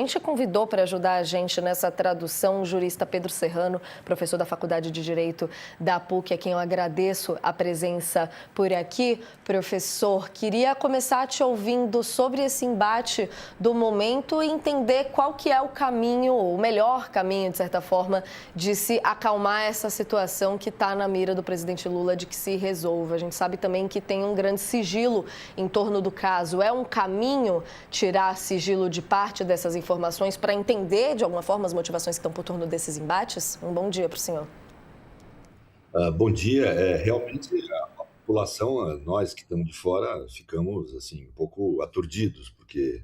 A gente convidou para ajudar a gente nessa tradução o jurista Pedro Serrano, professor da Faculdade de Direito da PUC, a quem eu agradeço a presença por aqui. Professor, queria começar te ouvindo sobre esse embate do momento e entender qual que é o caminho, o melhor caminho, de certa forma, de se acalmar essa situação que está na mira do presidente Lula de que se resolva. A gente sabe também que tem um grande sigilo em torno do caso. É um caminho tirar sigilo de parte dessas informações para entender, de alguma forma, as motivações que estão por torno desses embates? Um bom dia para o senhor. Bom dia. Realmente, a população, nós que estamos de fora, ficamos assim, um pouco aturdidos, porque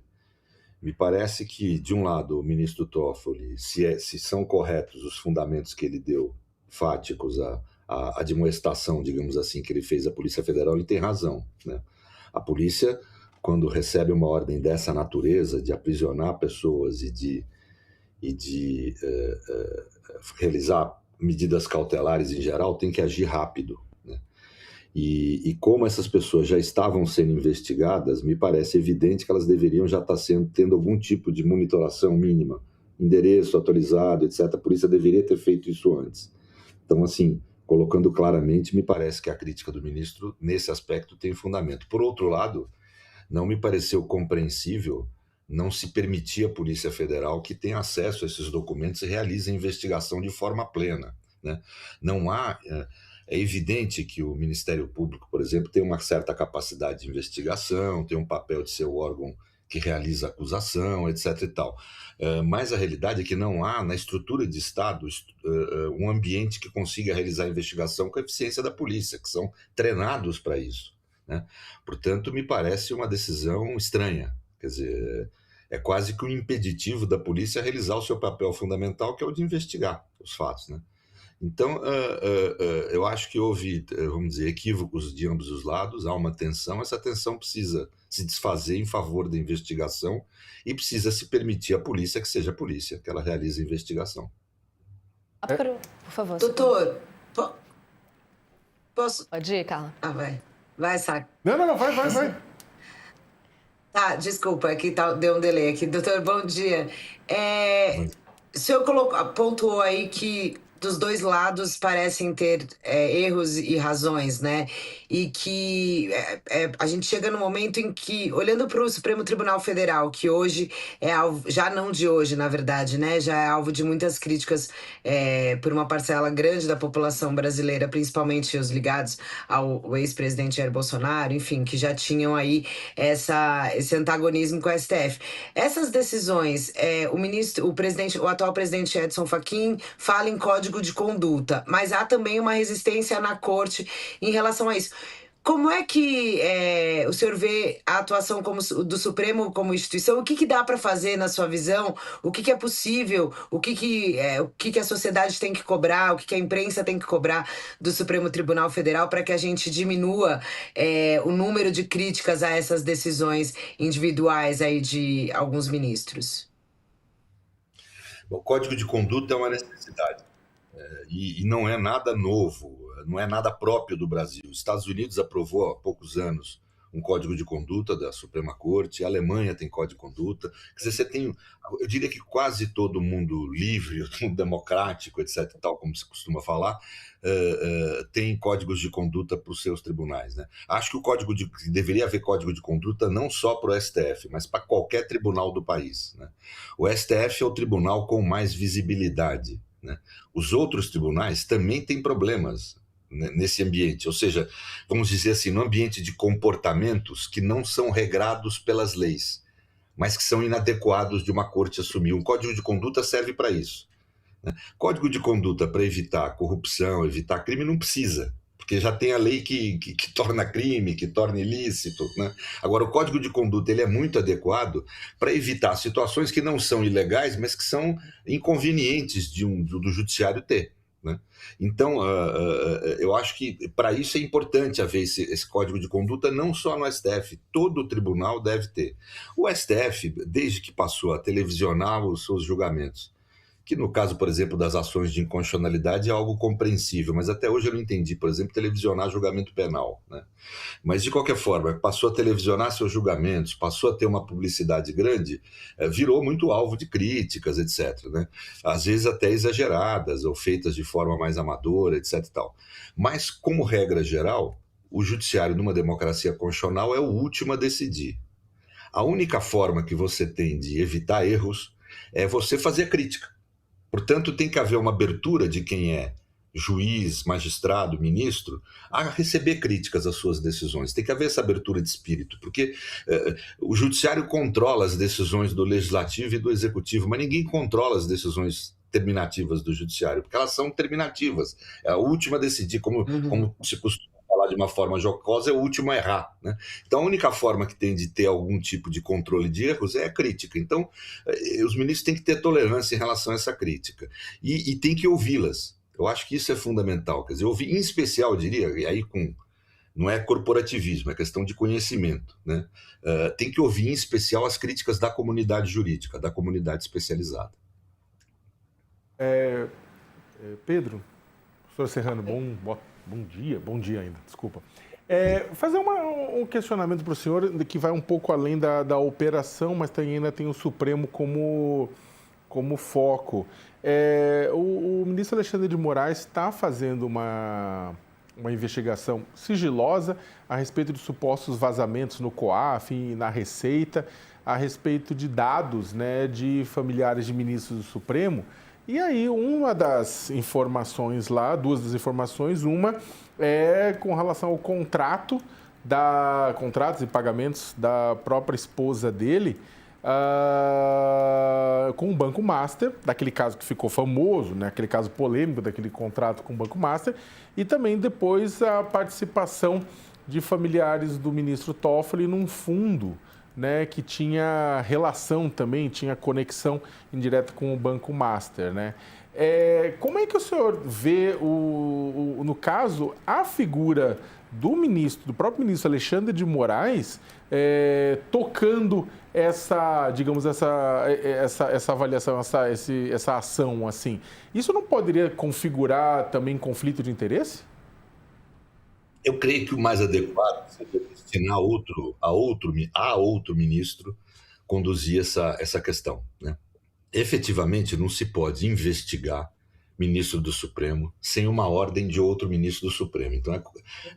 me parece que, de um lado, o ministro Toffoli, se são corretos os fundamentos que ele deu, fáticos, a admoestação, digamos assim, que ele fez à Polícia Federal, ele tem razão, né? A polícia, quando recebe uma ordem dessa natureza, de aprisionar pessoas e de realizar medidas cautelares em geral, tem que agir rápido, né? E como essas pessoas já estavam sendo investigadas, me parece evidente que elas deveriam já estar tendo algum tipo de monitoração mínima, endereço atualizado, etc. A polícia deveria ter feito isso antes. Então, assim, colocando claramente, me parece que a crítica do ministro, nesse aspecto, tem fundamento. Por outro lado, não me pareceu compreensível não se permitir à Polícia Federal que tenha acesso a esses documentos e realize a investigação de forma plena, né? Não há... É evidente que o Ministério Público, por exemplo, tem uma certa capacidade de investigação, tem um papel de ser o órgão que realiza a acusação, etc. e tal. Mas a realidade é que não há, na estrutura de Estado, um ambiente que consiga realizar a investigação com a eficiência da polícia, que são treinados para isso, né? Portanto, me parece uma decisão estranha. Quer dizer, é quase que um impeditivo da polícia realizar o seu papel fundamental, que é o de investigar os fatos, né? Então, eu acho que houve, vamos dizer, equívocos de ambos os lados, há uma tensão, essa tensão precisa se desfazer em favor da investigação e precisa se permitir à polícia que seja a polícia, que ela realize a investigação. Por favor. Doutor, posso... Pode ir, Carla. Vai. Vai, Sá. Não, vai. Tá, desculpa, aqui deu um delay aqui. Doutor, bom dia. O senhor pontuou aí que dos dois lados parecem ter erros e razões, né? E que a gente chega no momento em que, olhando para o Supremo Tribunal Federal, que hoje é alvo, já não de hoje, na verdade, né? Já é alvo de muitas críticas por uma parcela grande da população brasileira, principalmente os ligados ao ex-presidente Jair Bolsonaro, enfim, que já tinham aí esse antagonismo com o STF. Essas decisões, o atual presidente Edson Fachin fala em código de conduta, mas há também uma resistência na corte em relação a isso. Como é que o senhor vê a atuação do Supremo como instituição? O que dá para fazer na sua visão? O que é possível? O que a sociedade tem que cobrar? O que a imprensa tem que cobrar do Supremo Tribunal Federal para que a gente diminua o número de críticas a essas decisões individuais aí de alguns ministros? O Código de Conduta é uma necessidade. E não é nada novo, não é nada próprio do Brasil. Os Estados Unidos aprovou há poucos anos um código de conduta da Suprema Corte, a Alemanha tem código de conduta. Quer dizer, eu diria que quase todo mundo livre, todo mundo democrático, etc., tal como se costuma falar, tem códigos de conduta para os seus tribunais, né? Acho que deveria haver código de conduta não só para o STF, mas para qualquer tribunal do país, né? O STF é o tribunal com mais visibilidade, né? Os outros tribunais também têm problemas nesse ambiente, ou seja, vamos dizer assim, no ambiente de comportamentos que não são regrados pelas leis, mas que são inadequados de uma corte assumir. Um código de conduta serve para isso, né? Código de conduta para evitar corrupção, evitar crime, não precisa, porque já tem a lei que torna crime, que torna ilícito, né? Agora, o Código de Conduta ele é muito adequado para evitar situações que não são ilegais, mas que são inconvenientes do judiciário ter, né? Então, eu acho que para isso é importante haver esse Código de Conduta, não só no STF, todo o tribunal deve ter. O STF, desde que passou a televisionar os seus julgamentos que no caso, por exemplo, das ações de inconstitucionalidade é algo compreensível, mas até hoje eu não entendi, por exemplo, televisionar julgamento penal, né? Mas, de qualquer forma, passou a televisionar seus julgamentos, passou a ter uma publicidade grande, virou muito alvo de críticas, etc., né? Às vezes até exageradas ou feitas de forma mais amadora, etc. e tal. Mas, como regra geral, o judiciário numa democracia constitucional é o último a decidir. A única forma que você tem de evitar erros é você fazer a crítica. Portanto, tem que haver uma abertura de quem é juiz, magistrado, ministro, a receber críticas às suas decisões. Tem que haver essa abertura de espírito, porque o judiciário controla as decisões do legislativo e do executivo, mas ninguém controla as decisões terminativas do judiciário, porque elas são terminativas. É a última a decidir, como se costuma falar de uma forma jocosa, é o último a errar, né? Então, a única forma que tem de ter algum tipo de controle de erros é a crítica. Então, os ministros têm que ter tolerância em relação a essa crítica e tem que ouvi-las. Eu acho que isso é fundamental. Quer dizer, ouvir, em especial, eu diria, e aí não é corporativismo, é questão de conhecimento, né? Tem que ouvir, em especial, as críticas da comunidade jurídica, da comunidade especializada. Pedro, professor Serrano, bom dia ainda, desculpa. Fazer um questionamento para o senhor que vai um pouco além da operação, mas ainda tem o Supremo como foco. O ministro Alexandre de Moraes está fazendo uma investigação sigilosa a respeito de supostos vazamentos no COAF e na Receita, a respeito de dados, né, de familiares de ministros do Supremo. E aí, uma das informações lá, duas das informações, uma é com relação ao contratos e pagamentos da própria esposa dele com o Banco Master, daquele caso que ficou famoso, né, aquele caso polêmico daquele contrato com o Banco Master, e também depois a participação de familiares do ministro Toffoli num fundo, né, que tinha relação também, tinha conexão indireta com o Banco Master, né? Como é que o senhor vê, no caso, a figura do próprio ministro Alexandre de Moraes tocando essa avaliação, essa ação, assim? Isso não poderia configurar também conflito de interesse? Eu creio que o mais adequado seria destinar a outro ministro conduzir essa questão, né? Efetivamente, não se pode investigar ministro do Supremo sem uma ordem de outro ministro do Supremo. Então,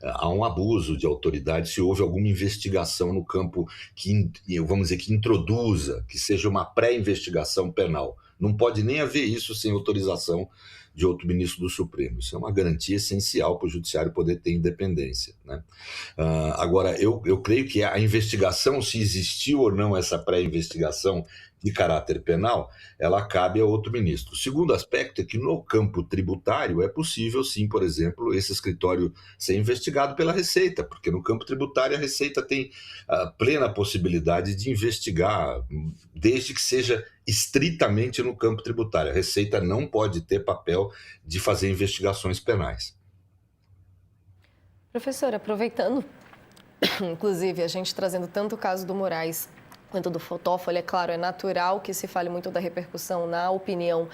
há um abuso de autoridade se houve alguma investigação no campo que, vamos dizer, que introduza, que seja uma pré-investigação penal. Não pode nem haver isso sem autorização de outro ministro do Supremo. Isso é uma garantia essencial para o judiciário poder ter independência, né? Agora, eu creio que a investigação, se existiu ou não essa pré-investigação de caráter penal, ela cabe a outro ministro. O segundo aspecto é que no campo tributário é possível, sim, por exemplo, esse escritório ser investigado pela Receita, porque no campo tributário a Receita tem a plena possibilidade de investigar, desde que seja estritamente no campo tributário. A Receita não pode ter papel de fazer investigações penais. Professor, aproveitando, inclusive, a gente trazendo tanto o caso do Moraes quanto do Toffoli, é claro, é natural que se fale muito da repercussão na opinião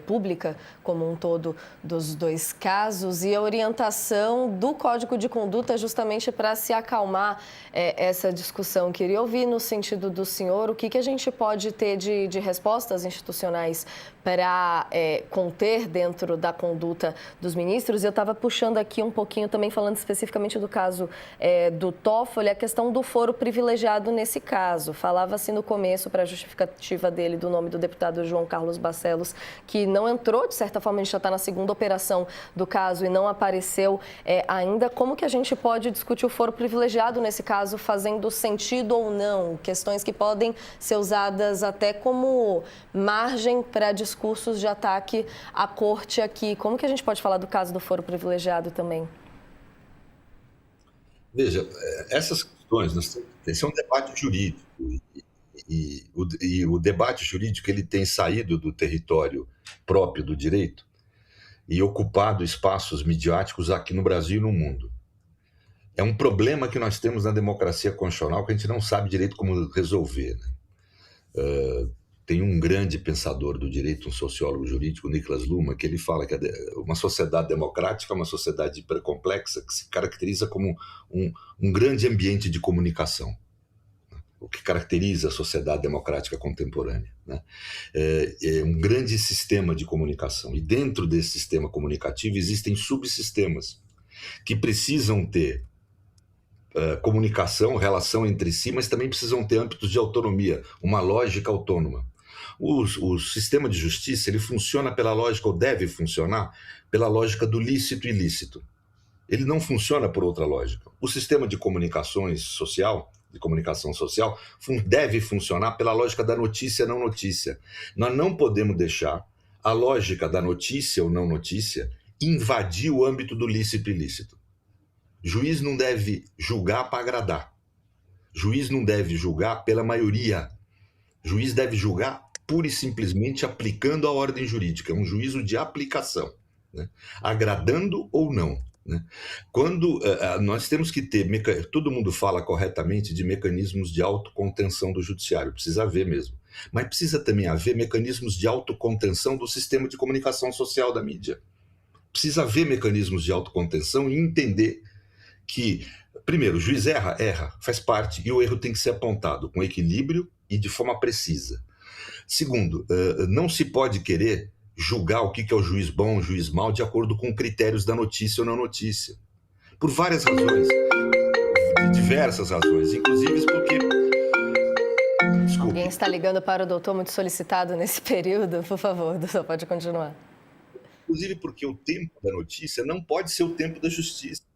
pública como um todo dos dois casos, e a orientação do Código de Conduta justamente para se acalmar essa discussão. Queria ouvir no sentido do senhor o que a gente pode ter de respostas institucionais para conter dentro da conduta dos ministros. Eu estava puxando aqui um pouquinho também, falando especificamente do caso do Toffoli, a questão do foro privilegiado nesse caso. Falava-se no começo, para a justificativa dele, do nome do deputado João Carlos Barcelos, que não entrou, de certa forma, a gente já está na segunda operação do caso e não apareceu ainda. Como que a gente pode discutir o foro privilegiado nesse caso, fazendo sentido ou não? Questões que podem ser usadas até como margem para discursos de ataque à corte aqui. Como que a gente pode falar do caso do foro privilegiado também? Veja, essas questões, esse é um debate jurídico e o debate jurídico ele tem saído do território próprio do direito e ocupado espaços midiáticos aqui no Brasil e no mundo. É um problema que nós temos na democracia constitucional que a gente não sabe direito como resolver, né? Tem um grande pensador do direito, um sociólogo jurídico, Niklas Luhmann, que ele fala que uma sociedade democrática é uma sociedade hipercomplexa que se caracteriza como um grande ambiente de comunicação, o que caracteriza a sociedade democrática contemporânea, né? É um grande sistema de comunicação. E dentro desse sistema comunicativo existem subsistemas que precisam ter comunicação, relação entre si, mas também precisam ter âmbitos de autonomia, uma lógica autônoma. O sistema de justiça, ele funciona pela lógica, ou deve funcionar, pela lógica do lícito e ilícito. Ele não funciona por outra lógica. O sistema de comunicação social, deve funcionar pela lógica da notícia não notícia. Nós não podemos deixar a lógica da notícia ou não notícia invadir o âmbito do lícito e ilícito. Juiz não deve julgar para agradar. Juiz não deve julgar pela maioria. Juiz deve julgar pura e simplesmente aplicando a ordem jurídica. É um juízo de aplicação, né? Agradando ou não, né? Quando nós temos que ter, todo mundo fala corretamente de mecanismos de autocontenção do judiciário, precisa haver mesmo. Mas precisa também haver mecanismos de autocontenção do sistema de comunicação social da mídia. Precisa haver mecanismos de autocontenção e entender que, primeiro, o juiz erra, faz parte, e o erro tem que ser apontado com equilíbrio e de forma precisa. Segundo, não se pode querer julgar o que é o juiz bom, o juiz mau, de acordo com critérios da notícia ou não notícia. Por várias razões, de diversas razões, inclusive porque... Desculpe. Alguém está ligando para o doutor muito solicitado nesse período? Por favor, doutor, pode continuar. Inclusive porque o tempo da notícia não pode ser o tempo da justiça.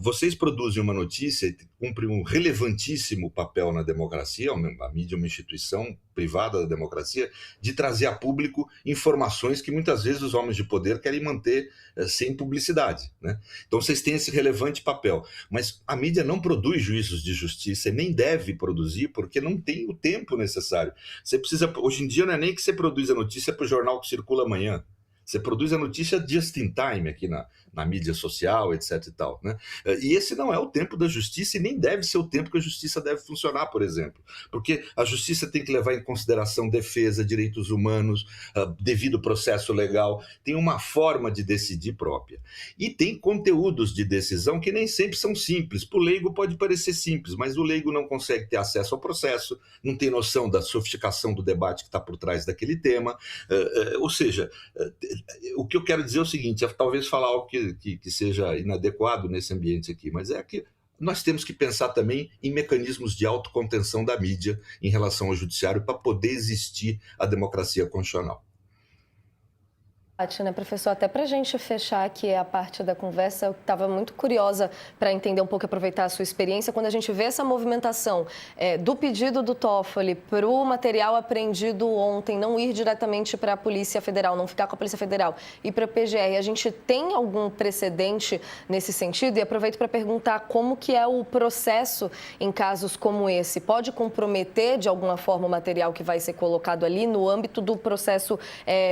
Vocês produzem uma notícia e cumprem um relevantíssimo papel na democracia, a mídia é uma instituição privada da democracia, de trazer a público informações que muitas vezes os homens de poder querem manter sem publicidade, né? Então vocês têm esse relevante papel, mas a mídia não produz juízos de justiça e nem deve produzir porque não tem o tempo necessário. Você precisa, hoje em dia não é nem que você produz a notícia para o jornal que circula amanhã. Você produz a notícia just in time aqui na mídia social, etc e tal, né? E esse não é o tempo da justiça e nem deve ser o tempo que a justiça deve funcionar, por exemplo. Porque a justiça tem que levar em consideração defesa, direitos humanos, devido processo legal. Tem uma forma de decidir própria. E tem conteúdos de decisão que nem sempre são simples. Para o leigo pode parecer simples, mas o leigo não consegue ter acesso ao processo, não tem noção da sofisticação do debate que está por trás daquele tema. Ou seja... O que eu quero dizer é o seguinte, talvez falar algo que seja inadequado nesse ambiente aqui, mas é que nós temos que pensar também em mecanismos de autocontenção da mídia em relação ao judiciário para poder existir a democracia constitucional. Né, professor, até para a gente fechar aqui a parte da conversa, eu estava muito curiosa para entender um pouco e aproveitar a sua experiência. Quando a gente vê essa movimentação do pedido do Toffoli para o material apreendido ontem não ir diretamente para a Polícia Federal, não ficar com a Polícia Federal e para a PGR, a gente tem algum precedente nesse sentido? E aproveito para perguntar como que é o processo em casos como esse. Pode comprometer de alguma forma o material que vai ser colocado ali no âmbito do processo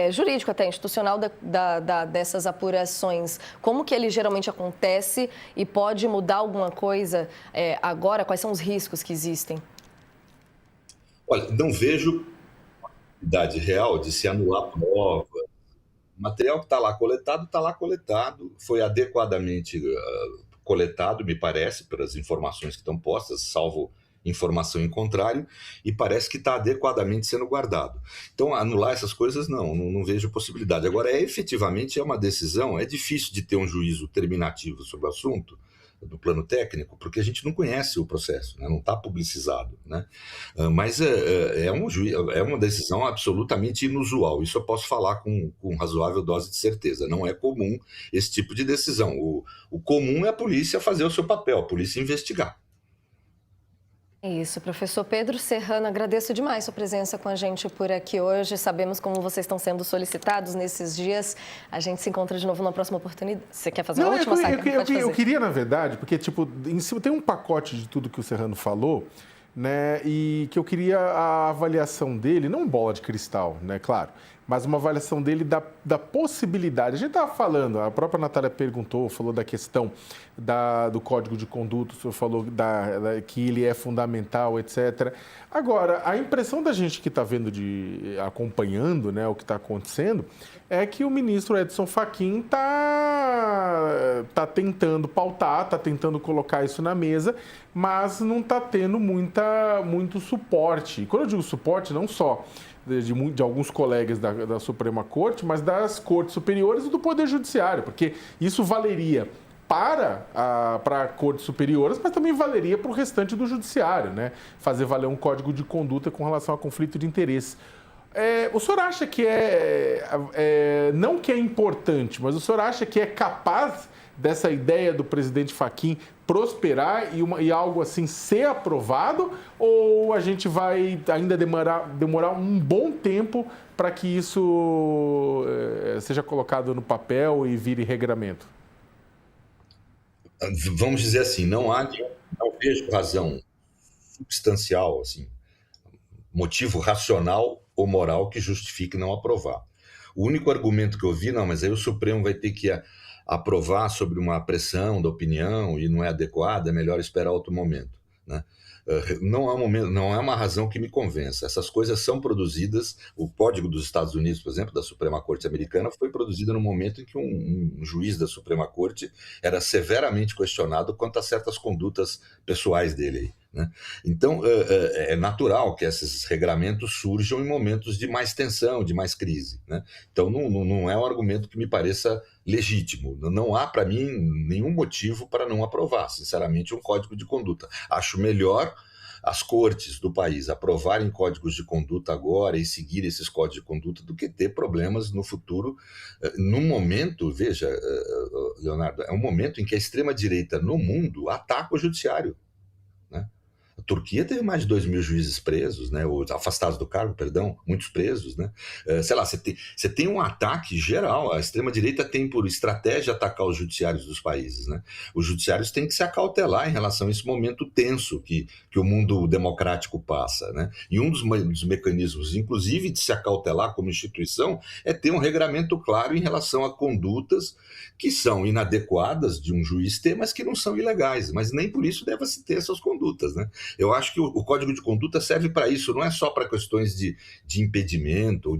jurídico, até institucional, dessas apurações, como que ele geralmente acontece e pode mudar alguma coisa agora? Quais são os riscos que existem? Olha, não vejo possibilidade real de se anular prova. O material que está lá coletado, foi adequadamente coletado, me parece, pelas informações que estão postas, salvo informação em contrário, e parece que está adequadamente sendo guardado. Então, anular essas coisas, não vejo possibilidade. Agora, efetivamente, é uma decisão, é difícil de ter um juízo terminativo sobre o assunto, do plano técnico, porque a gente não conhece o processo, né? Não está publicizado, né? Mas é uma decisão absolutamente inusual, isso eu posso falar com razoável dose de certeza. Não é comum esse tipo de decisão. O comum é a polícia fazer o seu papel, a polícia investigar. É isso, professor Pedro Serrano, agradeço demais sua presença com a gente por aqui hoje. Sabemos como vocês estão sendo solicitados nesses dias. A gente se encontra de novo na próxima oportunidade. Você quer fazer uma última saída? Eu queria, na verdade, porque tipo, em cima tem um pacote de tudo que o Serrano falou, né? E que eu queria a avaliação dele, não bola de cristal, né? Claro, mas uma avaliação dele da possibilidade. A gente estava falando, a própria Natália perguntou, falou da questão do Código de Conduta, o senhor falou que ele é fundamental, etc. Agora, a impressão da gente que está vendo, acompanhando, né, o que está acontecendo, é que o ministro Edson Fachin tá tentando pautar, está tentando colocar isso na mesa, mas não está tendo muito suporte. E quando eu digo suporte, não só de alguns colegas da Suprema Corte, mas das cortes superiores e do Poder Judiciário, porque isso valeria para cortes superiores, mas também valeria para o restante do Judiciário, né? Fazer valer um código de conduta com relação a conflito de interesse. O senhor acha que não que é importante, mas o senhor acha que é capaz dessa ideia do presidente Fachin prosperar e algo assim ser aprovado? Ou a gente vai ainda demorar um bom tempo para que isso seja colocado no papel e vire regramento? Vamos dizer assim, não vejo razão substancial, assim, motivo racional ou moral que justifique não aprovar. O único argumento que eu vi, mas aí o Supremo vai ter que aprovar sobre uma pressão da opinião e não é adequada, é melhor esperar outro momento, né? Não é uma razão que me convença. Essas coisas são produzidas. O Código dos Estados Unidos, por exemplo, da Suprema Corte Americana, foi produzido no momento em que um juiz da Suprema Corte era severamente questionado quanto a certas condutas pessoais dele, né? Então, é natural que esses regramentos surjam em momentos de mais tensão, de mais crise, né? Então, não é um argumento que me pareça legítimo. Não há, para mim, nenhum motivo para não aprovar, sinceramente, um código de conduta. Acho melhor as cortes do país aprovarem códigos de conduta agora e seguir esses códigos de conduta do que ter problemas no futuro. Num momento, veja, Leonardo, é um momento em que a extrema-direita no mundo ataca o judiciário, né? A Turquia teve mais de 2.000 juízes presos, né, ou afastados do cargo, perdão, muitos presos, né? Sei lá, você tem um ataque geral. A extrema-direita tem por estratégia atacar os judiciários dos países, né? Os judiciários têm que se acautelar em relação a esse momento tenso que o mundo democrático passa, né? E um dos mecanismos, inclusive, de se acautelar como instituição é ter um regramento claro em relação a condutas que são inadequadas de um juiz ter, mas que não são ilegais. Mas nem por isso deve-se ter essas condutas, né? Eu acho que o Código de Conduta serve para isso, não é só para questões de impedimento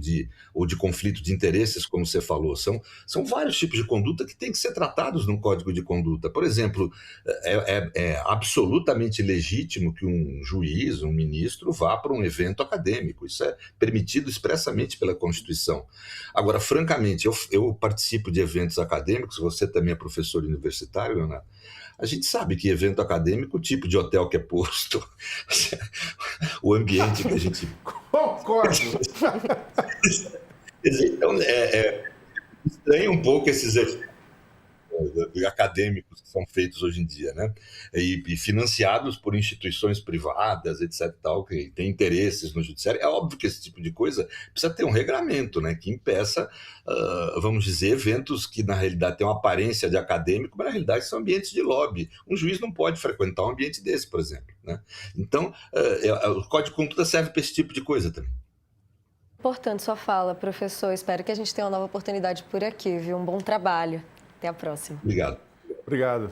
ou de conflito de interesses, como você falou. São vários tipos de conduta que têm que ser tratados no Código de Conduta. Por exemplo, é absolutamente legítimo que um juiz, um ministro, vá para um evento acadêmico. Isso é permitido expressamente pela Constituição. Agora, francamente, eu participo de eventos acadêmicos, você também é professor universitário, Leonardo. A gente sabe que evento acadêmico, o tipo de hotel que é posto, o ambiente que a gente... Concordo. Então, estranha um pouco esses eventos acadêmicos que são feitos hoje em dia, né? E financiados por instituições privadas, etc. Tal, que tem interesses no judiciário. É óbvio que esse tipo de coisa precisa ter um regramento, né? Que impeça, vamos dizer, eventos que na realidade têm uma aparência de acadêmico, mas na realidade são ambientes de lobby. Um juiz não pode frequentar um ambiente desse, por exemplo, né? Então, o Código de Conduta serve para esse tipo de coisa também. Importante sua fala, professor. Espero que a gente tenha uma nova oportunidade por aqui, viu? Um bom trabalho. Até a próxima. Obrigado. Obrigado.